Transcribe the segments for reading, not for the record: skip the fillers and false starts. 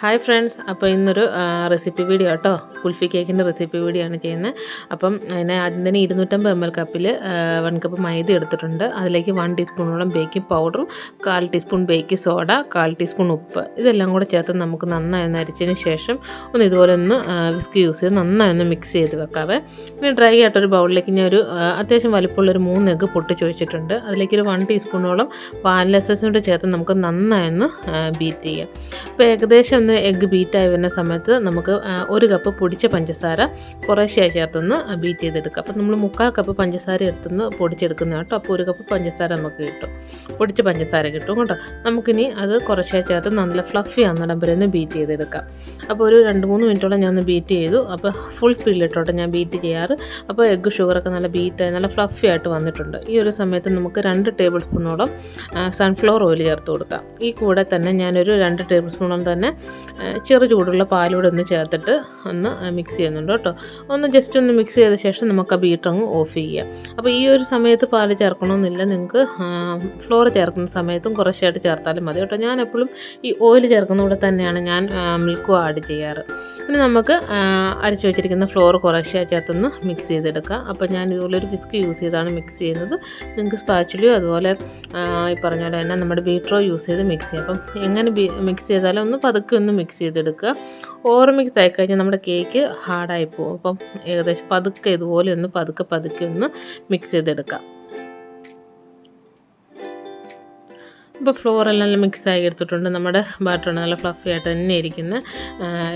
Hi friends, അപ്പോൾ ഇന്നൊരു recipe video കേട്ടോ. കുൽഫി കേക്കിൻ്റെ റെസിപ്പി വീഡിയോ ആണ് ചെയ്യുന്നത്. അപ്പം അതിനെ ആദ്യം തന്നെ 250 ml കപ്പിൽ 1 കപ്പ് മൈദ എടുത്തിട്ടുണ്ട്. അതിലേക്ക് 1 ടീസ്പൂണോളം ബേക്കിംഗ് പൗഡറും 1/4 ടീസ്പൂൺ ബേക്കിംഗ് സോഡ, 1/4 ടീസ്പൂൺ ഉപ്പ്, ഇതെല്ലാം കൂടെ ചേർത്ത് നമുക്ക് നന്നായി ഒന്ന് അരിച്ചതിന് ശേഷം ഇതുപോലെ ഒന്ന് വിസ്ക് യൂസ് ചെയ്ത് നന്നായി ഒന്ന് മിക്സ് ചെയ്ത് വെക്കാവേ. ഇനി ഡ്രൈ ആയിട്ടൊരു ബൗളിലേക്ക് ഞാൻ അത്യാവശ്യം വലിപ്പമുള്ളൊരു 3 എഗ്ഗ് പൊട്ടിച്ച് വെച്ചിട്ടുണ്ട്. അതിലേക്ക് ഒരു 1 ടീസ്പൂണോളം വാനില എസൻസും കൂടെ ചേർത്ത് നമുക്ക് നന്നായി ഒന്ന് ബീറ്റ് ചെയ്യാം. അപ്പോൾ ഏകദേശം എഗ്ഗ് ബീറ്റായി വരുന്ന സമയത്ത് നമുക്ക് 1 കപ്പ് പൊടിച്ച പഞ്ചസാര കുറേശ്ശെയായി ചേർത്തൊന്ന് ബീറ്റ് ചെയ്തെടുക്കുക. അപ്പോൾ നമ്മൾ 3/4 കപ്പ് പഞ്ചസാര എടുത്തുനിന്ന് പൊടിച്ചെടുക്കുന്ന കേട്ടോ. അപ്പോൾ 1 കപ്പ് പഞ്ചസാര നമുക്ക് കിട്ടും, പൊടിച്ച പഞ്ചസാര കിട്ടും കേട്ടോ. നമുക്കിനി അത് കുറേശ്ശെയായി ചേർത്ത് നല്ല ഫ്ലഫി ആകുന്നിടം വരെ ഒന്ന് ബീറ്റ് ചെയ്തെടുക്കാം. അപ്പോൾ ഒരു 2-3 മിനിറ്റോളം ഞാൻ ഒന്ന് ബീറ്റ് ചെയ്തു. അപ്പോൾ ഫുൾ സ്പീഡിലിട്ടോട്ടെ ഞാൻ ബീറ്റ് ചെയ്യാറ്. അപ്പോൾ എഗ്ഗ് ഷുഗറൊക്കെ നല്ല ബീറ്റായി നല്ല ഫ്ലഫി ആയിട്ട് വന്നിട്ടുണ്ട്. ഈ ഒരു സമയത്ത് നമുക്ക് 2 ടേബിൾ സ്പൂണോളം സൺഫ്ലവർ ഓയിൽ ചേർത്ത് കൊടുക്കാം. ഈ കൂടെ തന്നെ ഞാനൊരു 2 ടേബിൾ സ്പൂണോളം തന്നെ ചെറു ചൂടുള്ള പാലൂടെ ഒന്ന് ചേർത്തിട്ട് ഒന്ന് മിക്സ് ചെയ്യുന്നുണ്ട് കേട്ടോ. ഒന്ന് ജസ്റ്റ് ഒന്ന് മിക്സ് ചെയ്ത ശേഷം നമുക്ക് ആ ബീറ്റർ അങ്ങ് ഓഫ് ചെയ്യാം. അപ്പോൾ ഈ ഒരു സമയത്ത് പാല് ചേർക്കണമെന്നില്ല, നിങ്ങൾക്ക് ഫ്ലോർ ചേർക്കുന്ന സമയത്തും കുറച്ചായിട്ട് ചേർത്താലും മതി കേട്ടോ. ഞാൻ എപ്പോഴും ഈ ഓയിൽ ചേർക്കുന്നതോടെ തന്നെയാണ് ഞാൻ മിൽക്കും ആഡ് ചെയ്യാറ്. പിന്നെ നമുക്ക് അരച്ച് വെച്ചിരിക്കുന്ന ഫ്ലോർ കുറേശ്ശെ ചേർത്തൊന്ന് മിക്സ് ചെയ്തെടുക്കുക. അപ്പോൾ ഞാൻ ഇതുപോലെ ഒരു വിസ്ക് യൂസ് ചെയ്താണ് മിക്സ് ചെയ്യുന്നത്. നിങ്ങൾക്ക് സ്പാച്ചുലിയോ അതുപോലെ ഈ പറഞ്ഞ പോലെ തന്നെ നമ്മുടെ ബീറ്ററോ യൂസ് ചെയ്ത് മിക്സ് ചെയ്യാം. അപ്പം എങ്ങനെ മിക്സ് ചെയ്താലും ഒന്ന് പതുക്കെ ഒന്ന് മിക്സ് ചെയ്തെടുക്കുക. ഓവർ മിക്സ് ആയിക്കഴിഞ്ഞാൽ നമ്മുടെ കേക്ക് ഹാർഡായി പോകും. അപ്പം ഏകദേശം പതുക്കെ ഇതുപോലെ ഒന്ന് പതുക്കെ ഒന്ന് മിക്സ് ചെയ്തെടുക്കാം. ഇപ്പോൾ ഫ്ലോറെല്ലാം മിക്സായി എടുത്തിട്ടുണ്ട്. നമ്മുടെ ബാറ്റർ നല്ല ഫ്ലഫി ആയിട്ട് തന്നെ ഇരിക്കുന്ന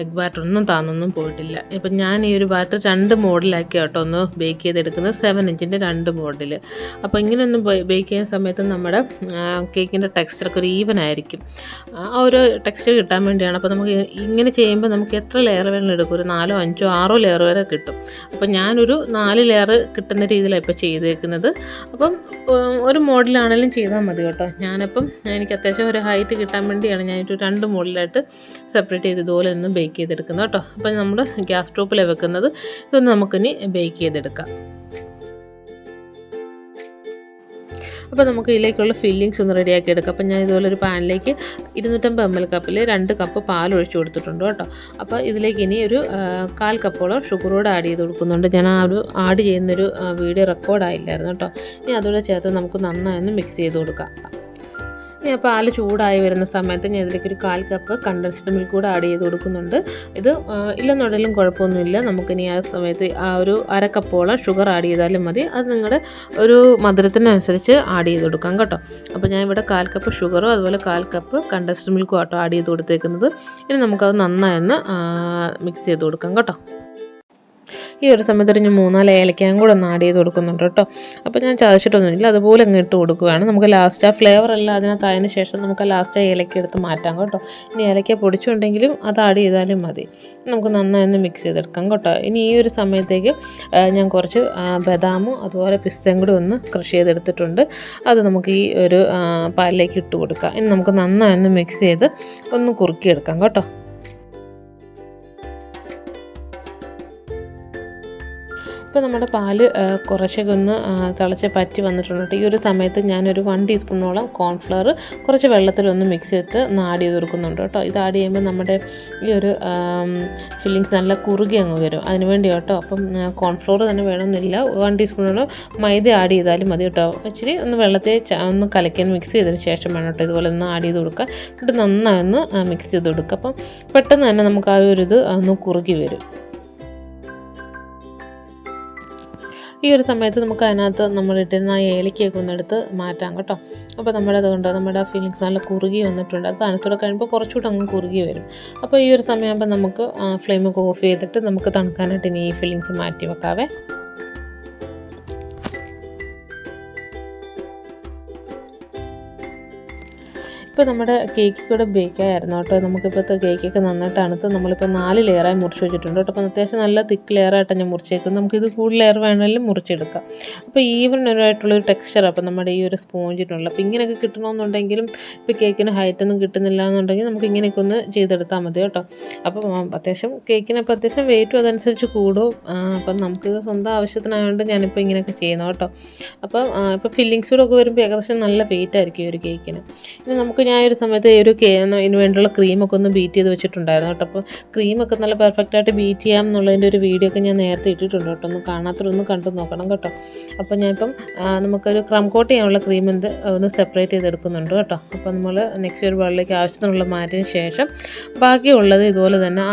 എഗ് ബാറ്റർ ഒന്നും താന്നൊന്നും പോയിട്ടില്ല. ഇപ്പം ഞാൻ ഈ ഒരു ബാറ്റർ 2 മോഡിലാക്കി കേട്ടോ ഒന്ന് ബേക്ക് ചെയ്തെടുക്കുന്നത്, 7 ഇഞ്ചിൻ്റെ 2 മോഡിൽ. അപ്പോൾ ഇങ്ങനെ ഒന്ന് ബേക്ക് ചെയ്യുന്ന സമയത്ത് നമ്മുടെ കേക്കിൻ്റെ ടെക്സ്ചറൊക്കെ ഒരു ഈവൻ ആയിരിക്കും. ആ ഒരു ടെക്സ്ചർ കിട്ടാൻ വേണ്ടിയാണ്. അപ്പോൾ നമുക്ക് ഇങ്ങനെ ചെയ്യുമ്പോൾ നമുക്ക് എത്ര ലെയർ വേണം എടുക്കും, ഒരു 4, 5, 6 ലെയർ വരെ കിട്ടും. അപ്പം ഞാനൊരു 4 ലെയർ കിട്ടുന്ന രീതിയിലാണ് ഇപ്പോൾ ചെയ്തേക്കുന്നത്. അപ്പം ഒരു മോഡിലാണെങ്കിലും ചെയ്താൽ മതി കേട്ടോ. ഞാനപ്പം എനിക്ക് അത്യാവശ്യം ഒരു ഹൈറ്റ് കിട്ടാൻ വേണ്ടിയാണ് ഞാനൊരു 2 മോഡിലായിട്ട് സെപ്പറേറ്റ് ചെയ്ത് ഇതുപോലെ ഒന്ന് ബേക്ക് ചെയ്തെടുക്കുന്നത് കേട്ടോ. അപ്പം നമ്മൾ ഗ്യാസ് സ്റ്റോപ്പിലാണ് വെക്കുന്നത്. ഇതൊന്ന് നമുക്കിനി ബേക്ക് ചെയ്തെടുക്കാം. അപ്പോൾ നമുക്ക് ഇതിലേക്കുള്ള ഫില്ലിങ്സ് ഒന്ന് റെഡിയാക്കി എടുക്കാം. അപ്പോൾ ഞാൻ ഇതുപോലെ ഒരു പാനിലേക്ക് 250 ml കപ്പിൽ 2 കപ്പ് പാൽ ഒഴിച്ച് കൊടുത്തിട്ടുണ്ട് കേട്ടോ. അപ്പോൾ ഇതിലേക്ക് ഇനി ഒരു 1/4 കപ്പോളം ഷുഗറോട് ആഡ് ചെയ്ത് കൊടുക്കുന്നുണ്ട്. ഞാൻ ആ ഒരു ആഡ് ചെയ്യുന്നൊരു വീഡിയോ റെക്കോർഡായില്ലായിരുന്നു കേട്ടോ. ഇനി അതോടെ ചേർത്ത് നമുക്ക് നന്നായി ഒന്ന് മിക്സ് ചെയ്ത് കൊടുക്കാം. ഞാൻ പാൽ ചൂടായി വരുന്ന സമയത്ത് ഞാൻ ഇതിലേക്ക് ഒരു 1/4 കപ്പ് കണ്ടൻസ്ഡ് മിൽക്ക് കൂടെ ആഡ് ചെയ്ത് കൊടുക്കുന്നുണ്ട്. ഇത് ഇല്ലെന്നുണ്ടെങ്കിലും കുഴപ്പമൊന്നുമില്ല. നമുക്കിനി ആ സമയത്ത് ആ ഒരു 1/2 കപ്പോളം ഷുഗർ ആഡ് ചെയ്താലും മതി. അത് നിങ്ങളുടെ ഒരു മധുരത്തിനനുസരിച്ച് ആഡ് ചെയ്ത് കൊടുക്കാം കേട്ടോ. അപ്പോൾ ഞാൻ ഇവിടെ 1/4 കപ്പ് ഷുഗറും അതുപോലെ 1/4 കപ്പ് കണ്ടൻസ്ഡ് മിൽക്കും ആട്ടോ ആഡ് ചെയ്ത് കൊടുത്തേക്കുന്നത്. ഇനി നമുക്കത് നന്നായി ഒന്ന് മിക്സ് ചെയ്ത് കൊടുക്കാം കേട്ടോ. ഈ ഒരു സമയത്ത് ഒരു 3-4 ഏലക്കയും കൂടെ ഒന്ന് ആഡ് ചെയ്ത് കൊടുക്കുന്നുണ്ട് കേട്ടോ. അപ്പോൾ ഞാൻ ചതച്ചിട്ടൊന്നുമില്ല, അതുപോലെ അങ്ങ് ഇട്ട് കൊടുക്കുകയാണ്. നമുക്ക് ലാസ്റ്റ് ആ ഫ്ലേവർ എല്ലാം അതിനകത്തായതിനു ശേഷം നമുക്ക് ലാസ്റ്റ് ആ ഏലക്ക എടുത്ത് മാറ്റാം കേട്ടോ. ഇനി ഏലക്ക പൊടിച്ചുണ്ടെങ്കിലും അത് ആഡ് ചെയ്താലും മതി. നമുക്ക് നന്നായി ഒന്ന് മിക്സ് ചെയ്തെടുക്കാം കേട്ടോ. ഇനി ഈ ഒരു സമയത്തേക്ക് ഞാൻ കുറച്ച് ബദാമും അതുപോലെ പിസ്തയും കൂടി ഒന്ന് ക്രഷ് ചെയ്തെടുത്തിട്ടുണ്ട്. അത് നമുക്ക് ഈ ഒരു പാലിലേക്ക് ഇട്ട് കൊടുക്കാം. ഇനി നമുക്ക് നന്നായി ഒന്ന് മിക്സ് ചെയ്ത് ഒന്ന് കുറുക്കിയെടുക്കാം കേട്ടോ. ഇപ്പോൾ നമ്മുടെ പാല് കുറച്ചൊക്കെ ഒന്ന് തിളച്ച് പറ്റി വന്നിട്ടുണ്ട്. ഈ ഒരു സമയത്ത് ഞാനൊരു 1 ടീസ്പൂണോളം കോൺഫ്ലവർ കുറച്ച് വെള്ളത്തിലൊന്ന് മിക്സ് ചെയ്ത് ഒന്ന് ആഡ് ചെയ്ത് കൊടുക്കുന്നുണ്ട് കേട്ടോ. ഇത് ആഡ് ചെയ്യുമ്പോൾ നമ്മുടെ ഈ ഒരു ഫില്ലിങ്സ് നല്ല കുറുകി അങ്ങ് വരും, അതിന് വേണ്ടി കേട്ടോ. അപ്പം കോൺഫ്ലവർ തന്നെ വേണമെന്നില്ല, 1 ടീസ്പൂണോളം മൈദ ആഡ് ചെയ്താലും മതി കേട്ടോ. ഇച്ചിരി ഒന്ന് വെള്ളത്തെ ഒന്ന് കലക്കാൻ മിക്സ് ചെയ്തതിന് ശേഷം വേണം കേട്ടോ ഇതുപോലെ ഒന്ന് ആഡ് ചെയ്ത് കൊടുക്കുക. എന്നിട്ട് നന്നായി ഒന്ന് മിക്സ് ചെയ്ത് കൊടുക്കുക. അപ്പം പെട്ടെന്ന് തന്നെ നമുക്ക് ആ ഒരു ഇത് ഒന്ന് കുറുകി വരും. ഈ ഒരു സമയത്ത് നമുക്ക് അതിനകത്ത് നമ്മളിട്ടിരുന്ന ഏലക്കയൊക്കെ ഒന്നെടുത്ത് മാറ്റാം കേട്ടോ. അപ്പോൾ നമ്മുടെ ഫീലിങ്സ് നല്ല കുറുകി വന്നിട്ടുണ്ട്. അത് തണുത്തോടെ കഴിയുമ്പോൾ കുറച്ചുകൂടെ അങ്ങ് കുറുകി വരും. അപ്പോൾ ഈ ഒരു സമയമാകുമ്പോൾ നമുക്ക് ഫ്ലെയിമൊക്കെ ഓഫ് ചെയ്തിട്ട് നമുക്ക് തണുക്കാനായിട്ട് ഇനി ഈ ഫീലിങ്സ് മാറ്റി വെക്കാവേ. ഇപ്പോൾ നമ്മുടെ കേക്ക് കൂടെ ബേക്കായിരുന്നു കേട്ടോ. നമുക്കിപ്പോഴത്തെ കേക്കൊക്കെ നന്നായി തണുത്ത് നമ്മളിപ്പോൾ 4 ലെയറായി മുറിച്ച് വെച്ചിട്ടുണ്ട് കേട്ടോ. അപ്പോൾ അത്യാവശ്യം നല്ല തിക്ക് ലെയറായിട്ടാണ് ഞാൻ മുറിച്ചേക്കുന്നത്. നമുക്കിത് കൂടുതൽ ലെയർ വേണമെങ്കിലും മുറിച്ചെടുക്കാം. അപ്പോൾ ഈവൻ ആയിട്ടുള്ളൊരു ടെക്സ്ചർ അപ്പോൾ നമ്മുടെ ഈ ഒരു സ്പോഞ്ചിനുള്ള. അപ്പോൾ ഇങ്ങനെയൊക്കെ കിട്ടണമെന്നുണ്ടെങ്കിലും ഇപ്പോൾ കേക്കിന് ഹൈറ്റൊന്നും കിട്ടുന്നില്ല എന്നുണ്ടെങ്കിൽ നമുക്ക് ഇങ്ങനെയൊക്കെ ഒന്ന് ചെയ്തെടുത്താൽ മതി കേട്ടോ. അപ്പം അത്യാവശ്യം കേക്കിനപ്പോൾ അത്യാവശ്യം വെയിറ്റും അതനുസരിച്ച് കൂടും. അപ്പം നമുക്കിത് സ്വന്തം ആവശ്യത്തിനായതുകൊണ്ട് ഞാനിപ്പോൾ ഇങ്ങനെയൊക്കെ ചെയ്യുന്നു കേട്ടോ. അപ്പോൾ ഇപ്പോൾ ഫില്ലിങ്സ് കൂടെ ഒക്കെ വരുമ്പോൾ ഏകദേശം നല്ല വെയിറ്റ് ആയിരിക്കും ഈ ഒരു കേക്കിന്. ഇനി നമുക്ക് നമുക്ക് ഞാൻ ഒരു സമയത്ത് ഒരു ഇതിന് വേണ്ടിയുള്ള ക്രീമൊക്കെ ഒന്ന് ബീറ്റ് ചെയ്ത് വെച്ചിട്ടുണ്ടായിരുന്നു കേട്ടോ. അപ്പോൾ ക്രീമൊക്കെ നല്ല പെർഫെക്റ്റായിട്ട് ബീറ്റ് ചെയ്യാം എന്നുള്ളതിൻ്റെ ഒരു വീഡിയോ ഒക്കെ ഞാൻ നേരത്തെ ഇട്ടിട്ടുണ്ട് കേട്ടോ. ഒന്ന് കാണാത്തവരൊന്ന് കണ്ടു നോക്കണം കേട്ടോ. അപ്പോൾ ഞാനിപ്പം നമുക്കൊരു ക്രം കോട്ട് ചെയ്യാനുള്ള ക്രീം ഒന്ന് സെപ്പറേറ്റ് ചെയ്തെടുക്കുന്നുണ്ട് കേട്ടോ. അപ്പോൾ നമ്മൾ നെക്സ്റ്റ് ഒരു ബൗളിലേക്ക് ആവശ്യത്തിനുള്ള മാറ്റിയതിന് ശേഷം ബാക്കിയുള്ളത് ഇതുപോലെ തന്നെ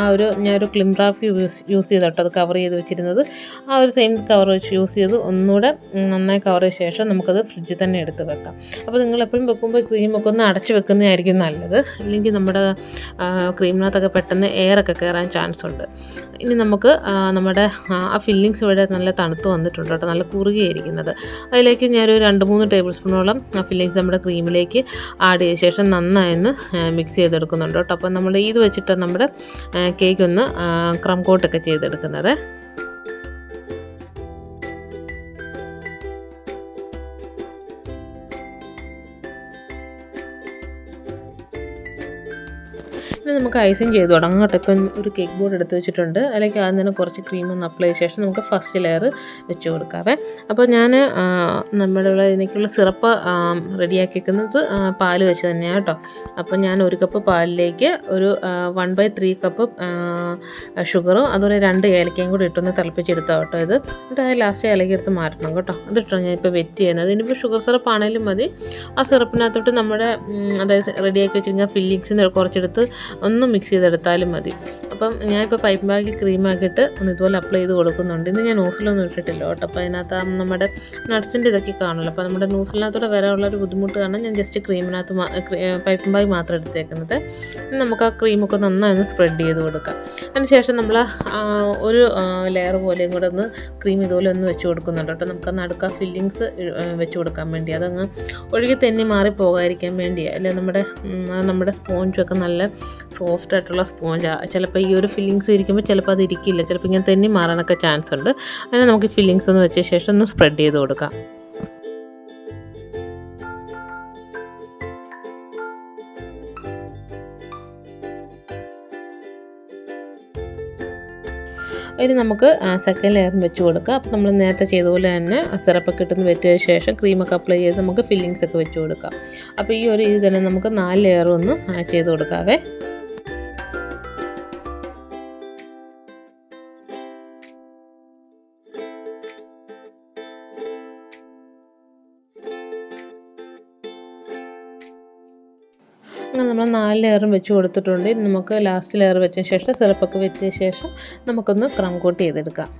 ഞാനൊരു ക്ലിം റാപ്പ് യൂസ് ചെയ്ത് കേട്ടോ അത് കവർ ചെയ്ത് വെച്ചിരുന്നത്. ആ ഒരു സെയിം കവർ വെച്ച് യൂസ് ചെയ്ത് ഒന്നുകൂടെ നന്നായി കവർ ചെയ്ത ശേഷം നമുക്കത് ഫ്രിഡ്ജിൽ തന്നെ എടുത്ത് വെക്കാം. അപ്പോൾ നിങ്ങൾ എപ്പോഴും വെക്കുമ്പോൾ ക്രീമൊക്കെ ഒന്ന് അടച്ച് വെക്കുന്നതായിരിക്കും നല്ലത്. അല്ലെങ്കിൽ നമ്മുടെ ക്രീമിനകത്തൊക്കെ പെട്ടെന്ന് എയറൊക്കെ കയറാൻ ചാൻസ് ഉണ്ട്. ഇനി നമുക്ക് നമ്മുടെ ആ ഫില്ലിങ്സ് ഇവിടെ നല്ല തണുത്ത് വന്നിട്ടുണ്ട് കേട്ടോ, നല്ല കുറുകിയിരിക്കുന്നത്. അതിലേക്ക് ഞാനൊരു 2-3 ടേബിൾ സ്പൂണോളം ആ ഫില്ലിങ്സ് നമ്മുടെ ക്രീമിലേക്ക് ആഡ് ചെയ്ത ശേഷം നന്നായി ഒന്ന് മിക്സ് ചെയ്തെടുക്കുന്നുണ്ട് കേട്ടോ. അപ്പോൾ നമ്മൾ ഇത് വെച്ചിട്ട് നമ്മുടെ കേക്ക് ഒന്ന് ക്രം കോട്ടൊക്കെ ചെയ്തെടുക്കുന്നത്. ഇനി നമുക്ക് ഐസിങ് ചെയ്ത് തുടങ്ങാം കേട്ടോ. ഇപ്പം ഒരു കേക്ക് ബോർഡ് എടുത്ത് വെച്ചിട്ടുണ്ട്. അതിലേക്ക് ആദ്യം തന്നെ കുറച്ച് ക്രീം ഒന്ന് അപ്ലൈ ചെയ്ത ശേഷം നമുക്ക് ഫസ്റ്റ് ലെയർ വെച്ച് കൊടുക്കാവേ. അപ്പോൾ ഞാൻ നമ്മുടെ ഇതിലേക്കുള്ള സിറപ്പ് റെഡിയാക്കി വെക്കുന്നത് പാൽ വെച്ച് തന്നെയാണ് കേട്ടോ. അപ്പോൾ ഞാൻ 1 കപ്പ് പാലിലേക്ക് ഒരു 1/3 കപ്പ് ഷുഗറും അതുപോലെ 2 ഏലക്കയും കൂടി ഇട്ടൊന്ന് തിളപ്പിച്ചെടുത്താൽ കേട്ടോ ഇത്. എന്നിട്ട് അത് ലാസ്റ്റ് ഏലക്ക എടുത്ത് മാറ്റണം കേട്ടോ. അതിട്ടാണ് ഞാനിപ്പോൾ വെറ്റ് ചെയ്യുന്നത്. ഇനിയിപ്പോൾ ഷുഗർ സിറപ്പ് ആണെങ്കിലും മതി. ആ സിറപ്പിനകത്തോട്ട് നമ്മുടെ അതായത് റെഡിയാക്കി വെച്ചിരിക്കുന്ന ഫില്ലിങ്സിന് കുറച്ചെടുത്ത് ഒന്ന് മിക്സ് ചെയ്തെടുത്താലും മതി. അപ്പം ഞാനിപ്പോൾ പൈപ്പ് ബാഗിൽ ക്രീമാക്കിയിട്ട് ഒന്ന് ഇതുപോലെ അപ്ലൈ ചെയ്ത് കൊടുക്കുന്നുണ്ട്. ഇന്ന് ഞാൻ നോസിലൊന്നും ഇട്ടിട്ടില്ല കേട്ടോ. അപ്പോൾ അതിനകത്ത് നമ്മുടെ നട്ട്സിൻ്റെ ഇതൊക്കെ കാണുമല്ലോ. അപ്പോൾ നമ്മുടെ നോസിനകത്തൂടെ വരാനുള്ളൊരു ബുദ്ധിമുട്ട് കാരണം ഞാൻ ജസ്റ്റ് ക്രീമിനകത്ത് പൈപ്പ് ബാഗ് മാത്രം എടുത്തേക്കുന്നത്. നമുക്ക് ആ ക്രീമൊക്കെ നന്നായി ഒന്ന് സ്പ്രെഡ് ചെയ്ത് കൊടുക്കാം. അതിനുശേഷം നമ്മൾ ഒരു ലെയർ പോലെയും കൂടെ ഒന്ന് ക്രീം ഇതുപോലെ ഒന്ന് വെച്ച് കൊടുക്കുന്നുണ്ട് കേട്ടോ. നമുക്ക് നടുക്ക ഫില്ലിങ്സ് വെച്ച് കൊടുക്കാൻ വേണ്ടി അതങ്ങ് ഒഴുകി തെന്നി മാറി പോകാതിരിക്കാൻ വേണ്ടിയാണ്. അല്ലെ നമ്മുടെ സ്പോഞ്ചൊക്കെ നല്ല സോഫ്റ്റ് ആയിട്ടുള്ള സ്പോഞ്ചാണ്. ചിലപ്പോൾ ഈ ഒരു ഫില്ലിങ്സ് ഇരിക്കുമ്പോൾ ചിലപ്പോൾ അത് ഇരിക്കില്ല, ചിലപ്പോൾ ഇങ്ങനെ തെന്നി മാറാനൊക്കെ ചാൻസ് ഉണ്ട്. അങ്ങനെ നമുക്ക് ഫില്ലിങ്സ് ഒന്ന് വെച്ച ശേഷം ഒന്ന് സ്പ്രെഡ് ചെയ്ത് കൊടുക്കാം. ഇനി നമുക്ക് സെക്കൻഡ് ലെയറും വെച്ച് കൊടുക്കാം. അപ്പോൾ നമ്മൾ നേരത്തെ ചെയ്ത പോലെ തന്നെ സിറപ്പൊക്കെ ഇട്ടൊന്ന് വെച്ച ശേഷം ക്രീമൊക്കെ അപ്ലൈ ചെയ്ത് നമുക്ക് ഫില്ലിങ്സ് ഒക്കെ വെച്ച് കൊടുക്കാം. അപ്പോൾ ഈ ഒരു ഇത് തന്നെ നമുക്ക് 4 ലെയറും ഒന്ന് ചെയ്ത് കൊടുക്കാവേ. അങ്ങനെ നമ്മൾ 4 ലെയറും വെച്ച് കൊടുത്തിട്ടുണ്ട്. നമുക്ക് ലാസ്റ്റ് ലെയർ വെച്ചതിന് ശേഷം സിറപ്പൊക്കെ വെച്ചതിന് ശേഷം നമുക്കൊന്ന് ക്രം കോട്ട് ചെയ്തെടുക്കാം.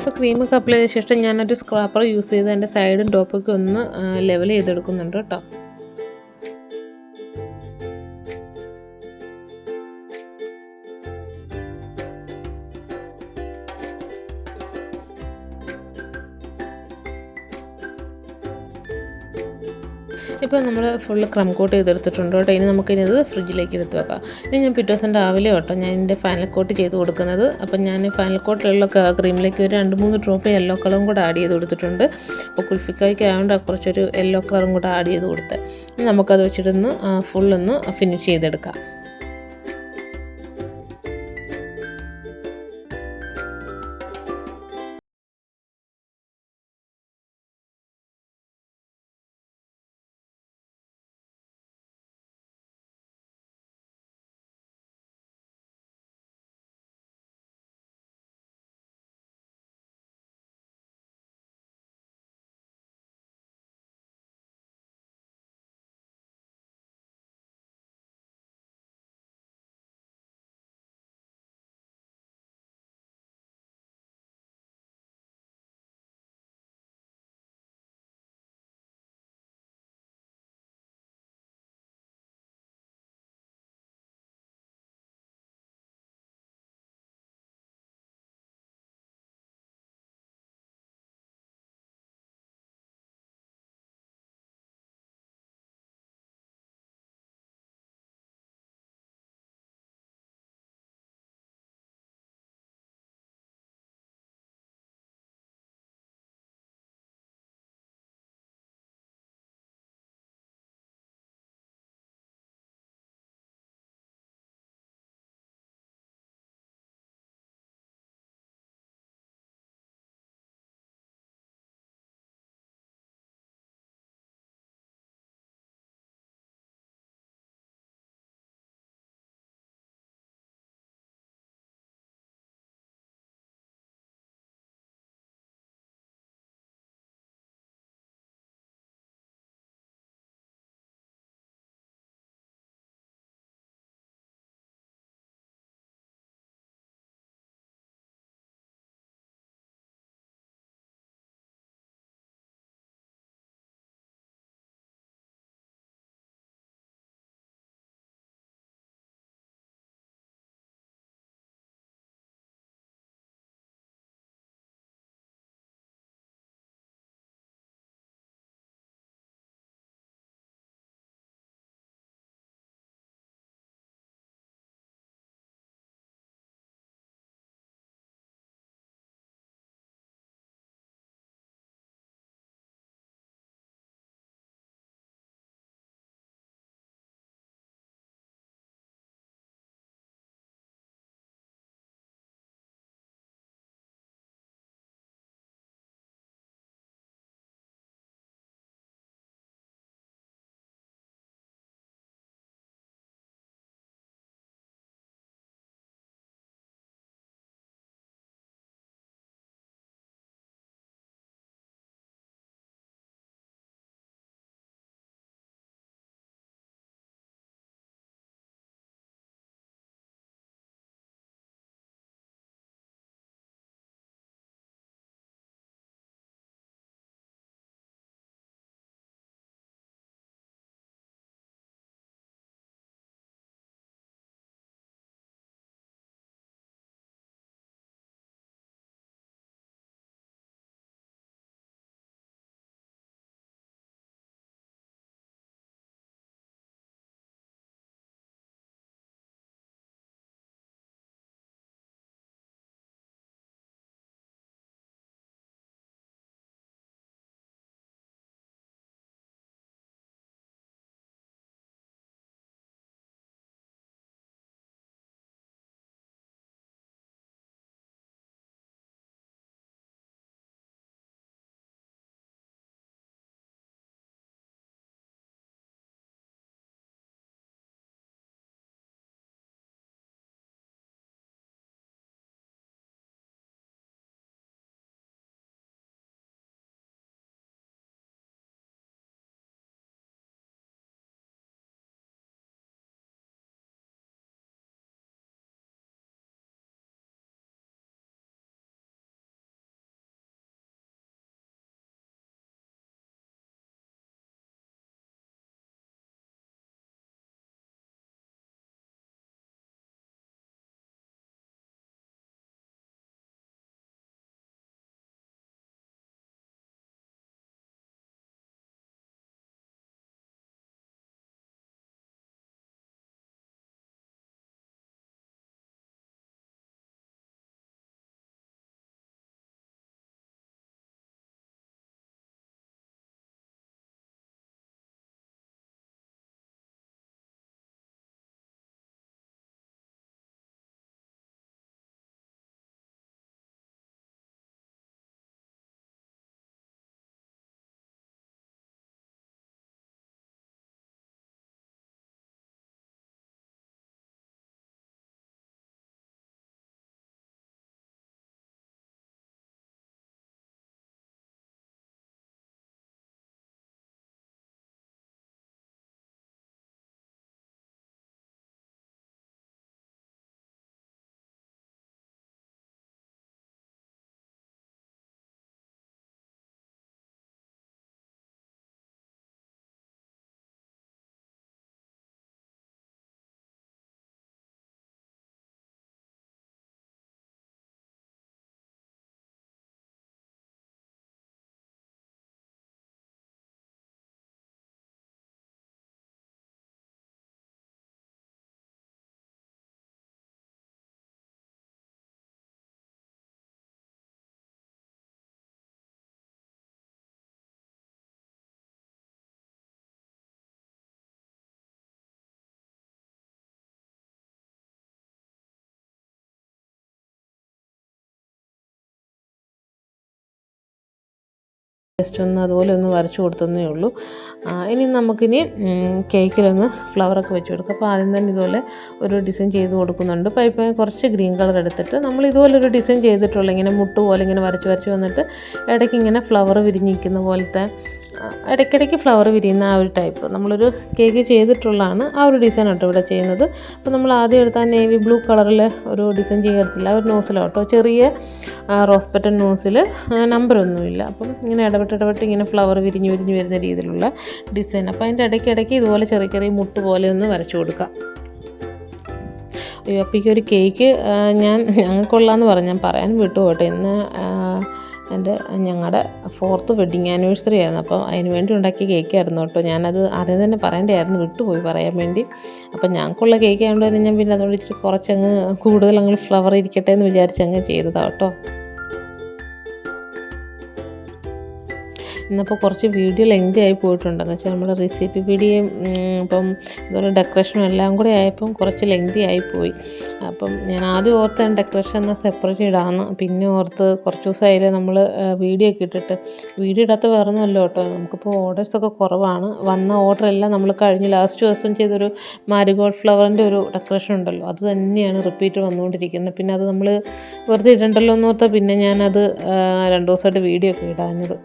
അപ്പോൾ ക്രീമൊക്കെ അപ്ലൈ ചെയ്ത ശേഷം ഞാനൊരു സ്ക്രാപ്പർ യൂസ് ചെയ്ത് അതിൻ്റെ സൈഡും ടോപ്പൊക്കെ ഒന്ന് ലെവൽ ചെയ്തെടുക്കുന്നുണ്ട് കേട്ടോ. ഇപ്പോൾ നമ്മൾ ഫുള്ള് ക്രം കോട്ട് ചെയ്തെടുത്തിട്ടുണ്ട് കേട്ടോ. ഇനി നമുക്കിത് ഫ്രിഡ്ജിലേക്ക് എടുത്ത് വെക്കാം. ഇനി ഞാൻ പിറ്റേ ദിവസം രാവിലെ കേട്ടോ ഞാൻ എൻ്റെ ഫൈനൽ കോട്ട് ചെയ്ത് കൊടുക്കുന്നത്. അപ്പം ഞാൻ ഫൈനൽ കോട്ടിലുള്ള ക്രീമിലേക്ക് ഒരു 2-3 ഡ്രോപ്പ് യെല്ലോ കളറും കൂടെ ആഡ് ചെയ്ത് കൊടുത്തിട്ടുണ്ട്. അപ്പോൾ കുൽഫിക്കായ്ക്ക് ആയതുകൊണ്ട് കുറച്ചൊരു യെല്ലോ കളറും കൂടെ ആഡ് ചെയ്ത് കൊടുത്ത് ഇനി നമുക്കത് വെച്ചിട്ടൊന്ന് ഫുള്ളൊന്ന് ഫിനിഷ് ചെയ്തെടുക്കാം. ജസ്റ്റ് ഒന്ന് അതുപോലെ ഒന്ന് വരച്ചു കൊടുത്തതേ ഉള്ളൂ. ഇനി നമുക്കിനി കേക്കിലൊന്ന് ഫ്ലവറൊക്കെ വെച്ച് കൊടുക്കാം. അപ്പോൾ ആദ്യം തന്നെ ഇതുപോലെ ഒരു ഡിസൈൻ ചെയ്ത് കൊടുക്കുന്നുണ്ട്. പൈപ്പ് കുറച്ച് ഗ്രീൻ കളർ എടുത്തിട്ട് നമ്മൾ ഇതുപോലൊരു ഡിസൈൻ ചെയ്തിട്ടുള്ള ഇങ്ങനെ മുട്ട് പോലെ ഇങ്ങനെ വരച്ച് വന്നിട്ട് ഇടയ്ക്ക് ഇങ്ങനെ ഫ്ലവർ വിരിഞ്ഞിരിക്കുന്ന പോലത്തെ ഇടയ്ക്കിടയ്ക്ക് ഫ്ലവർ വിരിയുന്ന ആ ഒരു ടൈപ്പ് നമ്മളൊരു കേക്ക് ചെയ്തിട്ടുള്ളതാണ്. ആ ഒരു ഡിസൈൻ കേട്ടോ ഇവിടെ ചെയ്യുന്നത്. അപ്പോൾ നമ്മൾ ആദ്യം എടുത്ത നേവി ബ്ലൂ കളറിൽ ഒരു ഡിസൈൻ ചെയ്തെടുത്തില്ല, ഒരു നോസിലോട്ടോ ചെറിയ റോസ് പെറ്റൽ നോസിൽ നമ്പറൊന്നുമില്ല. അപ്പം ഇങ്ങനെ ഇടപെട്ട് ഇങ്ങനെ ഫ്ലവർ വിരിഞ്ഞ് വരുന്ന രീതിയിലുള്ള ഡിസൈൻ. അപ്പോൾ അതിൻ്റെ ഇടയ്ക്കിടയ്ക്ക് ഇതുപോലെ ചെറിയ മുട്ട് പോലെ ഒന്ന് വരച്ചു കൊടുക്കാം. അയ്യോ, അപ്പോൾ ഈ ഒരു കേക്ക് ഞങ്ങൾക്കുള്ളതെന്ന് പറഞ്ഞ് ഞാൻ പറയാൻ വിട്ടു കേട്ടോ. ഇന്ന് ഞങ്ങളുടെ 4th വെഡ്ഡിങ് ആനിവേഴ്സറി ആയിരുന്നു. അപ്പം അതിന് വേണ്ടി ഉണ്ടാക്കിയ കേക്കായിരുന്നു കേട്ടോ. ഞാനത് ആദ്യം തന്നെ പറയേണ്ടതായിരുന്നു, വിട്ടുപോയി പറയാൻ വേണ്ടി. അപ്പം ഞങ്ങൾക്കുള്ള കേക്ക് ആയതുകൊണ്ട് തന്നെ ഞാൻ പിന്നെ അതുകൊണ്ട് ഇച്ചിരി കുറച്ചങ്ങ് കൂടുതൽ അങ്ങ് ഫ്ലവർ ഇരിക്കട്ടെ എന്ന് വിചാരിച്ചങ്ങ് ചെയ്തതാണ് കേട്ടോ. ഇന്നിപ്പോൾ കുറച്ച് വീഡിയോ ലെങ്തി ആയി പോയിട്ടുണ്ടെന്ന് വെച്ചാൽ നമ്മുടെ റെസിപ്പി വീഡിയോയും ഇപ്പം ഇതുപോലെ ഡെക്കറേഷനും എല്ലാം കൂടെ ആയപ്പം കുറച്ച് ലെങ്തി ആയിപ്പോയി. അപ്പം ഞാൻ ആദ്യം ഓർത്ത് ഡെക്കറേഷൻ എന്നാൽ സെപ്പറേറ്റ് ഇടാമെന്ന്, പിന്നെ ഓർത്ത് കുറച്ച് ദിവസമായാലും നമ്മൾ വീഡിയോ ഒക്കെ ഇട്ടിട്ട് വീഡിയോ ഇടാത്ത വേറൊന്നുമല്ല കേട്ടോ. നമുക്കിപ്പോൾ ഓർഡേഴ്സൊക്കെ കുറവാണ്. വന്ന ഓർഡറെല്ലാം നമ്മൾ കഴിഞ്ഞ് ലാസ്റ്റ് ദിവസം ചെയ്തൊരു മാരിഗോൾഡ് ഫ്ലവറിൻ്റെ ഒരു ഡെക്കറേഷൻ ഉണ്ടല്ലോ, അത് തന്നെയാണ് റിപ്പീറ്റ് വന്നുകൊണ്ടിരിക്കുന്നത്. പിന്നെ അത് നമ്മൾ വെറുതെ ഇടണ്ടല്ലോ എന്ന് ഓർത്താൽ പിന്നെ ഞാനത് 2 ദിവസമായിട്ട് വീഡിയോ ഒക്കെ ഇടാഞ്ഞത്.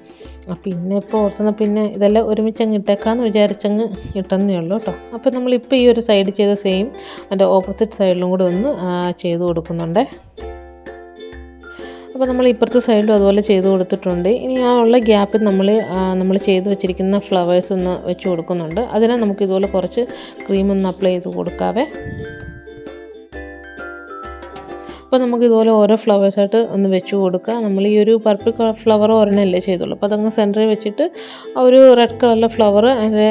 പിന്നെ ഇപ്പോൾ ഓർത്തുന്ന പിന്നെ ഇതെല്ലാം ഒരുമിച്ച് അങ്ങ് ഇട്ടേക്കാമെന്ന് വിചാരിച്ചങ്ങ് ഇട്ടെന്നേ ഉള്ളൂ കേട്ടോ. അപ്പോൾ നമ്മളിപ്പോൾ ഈ ഒരു സൈഡ് ചെയ്ത സെയിം അതിൻ്റെ ഓപ്പോസിറ്റ് സൈഡിലും കൂടെ ഒന്ന് ചെയ്ത് കൊടുക്കുന്നുണ്ട്. അപ്പോൾ നമ്മൾ ഇപ്പുറത്തെ സൈഡിലും അതുപോലെ ചെയ്ത് കൊടുത്തിട്ടുണ്ട്. ഇനി ആ ഉള്ള ഗ്യാപ്പിൽ നമ്മൾ ചെയ്ത് വെച്ചിരിക്കുന്ന ഫ്ലവേഴ്സ് ഒന്ന് വെച്ച് കൊടുക്കുന്നുണ്ട്. അതിനെ നമുക്ക് ഇതുപോലെ കുറച്ച് ക്രീം ഒന്ന് അപ്ലൈ ചെയ്ത് കൊടുക്കാവേ. അപ്പോൾ നമുക്ക് ഇതുപോലെ ഓരോ ഫ്ലവേഴ്സായിട്ട് ഒന്ന് വെച്ച് കൊടുക്കുക. നമ്മൾ ഈ ഒരു പർപ്പിൾ കളർ ഫ്ലവർ ഒരെണ്ണമല്ലേ ചെയ്തുള്ളൂ. അപ്പോൾ അതങ്ങ് സെൻറ്ററിൽ വെച്ചിട്ട് ആ ഒരു റെഡ് കളറിലെ ഫ്ലവർ അതിൻ്റെ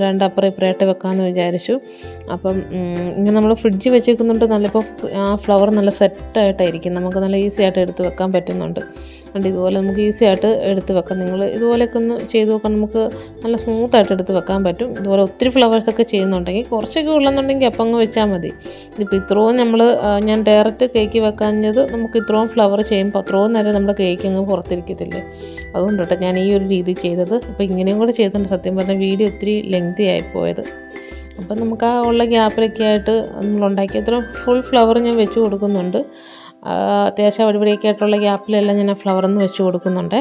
2 അപ്പുറം ഇപ്പുറമായിട്ട് വെക്കാമെന്ന് വിചാരിച്ചു. അപ്പം ഇങ്ങനെ നമ്മൾ ഫ്രിഡ്ജിൽ വെച്ചേക്കുന്നുണ്ട്. നല്ലിപ്പോൾ ആ ഫ്ലവർ നല്ല സെറ്റായിട്ടായിരിക്കും, നമുക്ക് നല്ല ഈസി ആയിട്ട് എടുത്ത് വെക്കാൻ പറ്റുന്നുണ്ട്. അതുകൊണ്ട് ഇതുപോലെ നമുക്ക് ഈസി ആയിട്ട് എടുത്ത് വെക്കാം. നിങ്ങൾ ഇതുപോലെയൊക്കെ ഒന്ന് ചെയ്ത് നോക്കാം, നമുക്ക് നല്ല സ്മൂത്തായിട്ട് എടുത്ത് വെക്കാൻ പറ്റും. ഇതുപോലെ ഒത്തിരി ഫ്ലവേഴ്സൊക്കെ ചെയ്യുന്നുണ്ടെങ്കിൽ കുറച്ചൊക്കെ ഉള്ളെന്നുണ്ടെങ്കിൽ അപ്പം അങ്ങ് വെച്ചാൽ മതി. ഇതിപ്പോൾ ഇത്രയും ഞാൻ ഡയറക്റ്റ് കേക്ക് വെക്കാഞ്ഞത് നമുക്ക് ഇത്രയും ഫ്ലവർ ചെയ്യുമ്പോൾ അത്രയും നേരം നമ്മുടെ കേക്ക് അങ്ങ് പുറത്തിരിക്കത്തില്ലേ, അതുകൊണ്ട് കേട്ടോ ഞാൻ ഈ ഒരു രീതി ചെയ്തത്. അപ്പോൾ ഇങ്ങനെയും കൂടെ ചെയ്തിട്ടുണ്ട്. സത്യം പറഞ്ഞാൽ വീഡിയോ ഒത്തിരി ലെങ്തി ആയിപ്പോയത്. അപ്പം നമുക്ക് ആ ഉള്ള ഗ്യാപ്പിലൊക്കെ ആയിട്ട് നമ്മളുണ്ടാക്കിയ അത്ര ഫുൾ ഫ്ലവർ ഞാൻ വെച്ച് കൊടുക്കുന്നുണ്ട്. അത്യാവശ്യം അടിപൊളിയൊക്കെ ആയിട്ടുള്ള ഗ്യാപ്പിലെല്ലാം ഞാൻ ആ ഫ്ലവറൊന്ന് വെച്ച് കൊടുക്കുന്നുണ്ട്.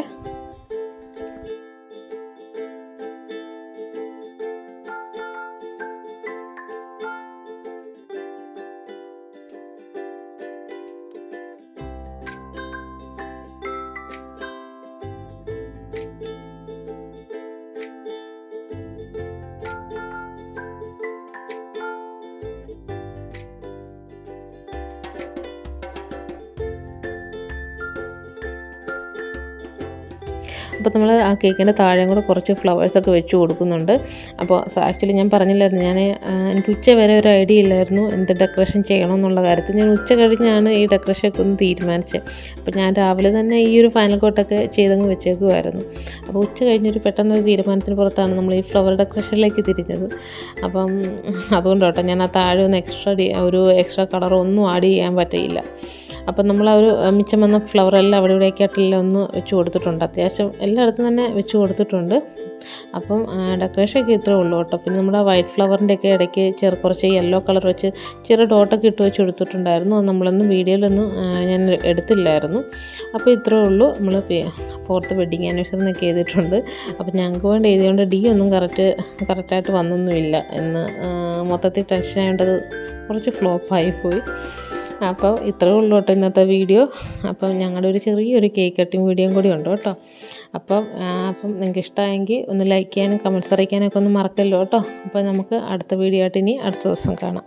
അപ്പോൾ നമ്മൾ ആ കേക്കിൻ്റെ താഴെയും കൂടെ കുറച്ച് ഫ്ലവേഴ്സൊക്കെ വെച്ച് കൊടുക്കുന്നുണ്ട്. അപ്പോൾ ആക്ച്വലി ഞാൻ പറഞ്ഞില്ലായിരുന്നു, എനിക്ക് ഉച്ച വരെ ഒരു ഐഡിയ ഇല്ലായിരുന്നു എന്ത് ഡെക്കറേഷൻ ചെയ്യണം എന്നുള്ള കാര്യത്തിൽ. ഞാൻ ഉച്ച കഴിഞ്ഞാണ് ഈ ഡെക്കറേഷനൊക്കെ ഒന്ന് തീരുമാനിച്ചത്. അപ്പോൾ ഞാൻ രാവിലെ തന്നെ ഈ ഒരു ഫൈനൽ കോട്ടൊക്കെ ചെയ്തങ്ങ് വെച്ചേക്കുമായിരുന്നു. അപ്പോൾ ഉച്ച കഴിഞ്ഞൊരു പെട്ടെന്നൊരു തീരുമാനത്തിന് പുറത്താണ് നമ്മൾ ഈ ഫ്ലവർ ഡെക്കറേഷനിലേക്ക് തിരിഞ്ഞത്. അപ്പം അതുകൊണ്ട് കേട്ടോ ഞാൻ ആ താഴെ ഒന്ന് എക്സ്ട്രാ കളറൊന്നും ആഡ് ചെയ്യാൻ പറ്റിയില്ല. അപ്പം നമ്മൾ ആ ഒരു മിച്ചം വന്ന ഫ്ലവറെല്ലാം അവിടെ ഇവിടെയൊക്കെ ആയിട്ടെല്ലാം ഒന്ന് വെച്ച് കൊടുത്തിട്ടുണ്ട്. അത്യാവശ്യം എല്ലായിടത്തും തന്നെ വെച്ച് കൊടുത്തിട്ടുണ്ട്. അപ്പം ഡെക്കറേഷനൊക്കെ ഇത്രേ ഉള്ളൂ കേട്ടോ. പിന്നെ നമ്മുടെ വൈറ്റ് ഫ്ലവറിൻ്റെയൊക്കെ ഇടയ്ക്ക് കുറച്ച് യെല്ലോ കളർ വെച്ച് ചെറിയ ഡോട്ടൊക്കെ ഇട്ട് വെച്ച് കൊടുത്തിട്ടുണ്ടായിരുന്നു. അത് നമ്മളൊന്നും വീഡിയോയിലൊന്നും ഞാൻ എടുത്തില്ലായിരുന്നു. അപ്പോൾ ഇത്രേ ഉള്ളൂ. നമ്മൾ 4th വെഡ്ഡിങ് ആനിവേഴ്സറി എന്നൊക്കെ ചെയ്തിട്ടുണ്ട്. അപ്പോൾ ഞങ്ങൾക്ക് വേണ്ടി എഴുതിയോണ്ട് ഡി ഒന്നും കറക്റ്റായിട്ട് വന്നൊന്നുമില്ല എന്ന് മൊത്തത്തിൽ ടെൻഷൻ ആയതുകൊണ്ട് കുറച്ച് ഫ്ലോപ്പായിപ്പോയി. അപ്പോൾ ഇത്രേ ഉള്ളൂ കേട്ടോ ഇന്നത്തെ വീഡിയോ. അപ്പം ഞങ്ങളുടെ ഒരു ചെറിയൊരു കേക്ക് കട്ടിങ് വീഡിയോയും കൂടി ഉണ്ട് കേട്ടോ. അപ്പം നിങ്ങൾക്ക് ഇഷ്ടമായെങ്കിൽ ഒന്ന് ലൈക്ക് ചെയ്യാനും കമൻറ്റ്സ് അറിയിക്കാനൊക്കെ ഒന്ന് മറക്കല്ലോ കേട്ടോ. അപ്പോൾ നമുക്ക് അടുത്ത വീഡിയോ ആയിട്ട് ഇനി അടുത്ത ദിവസം കാണാം.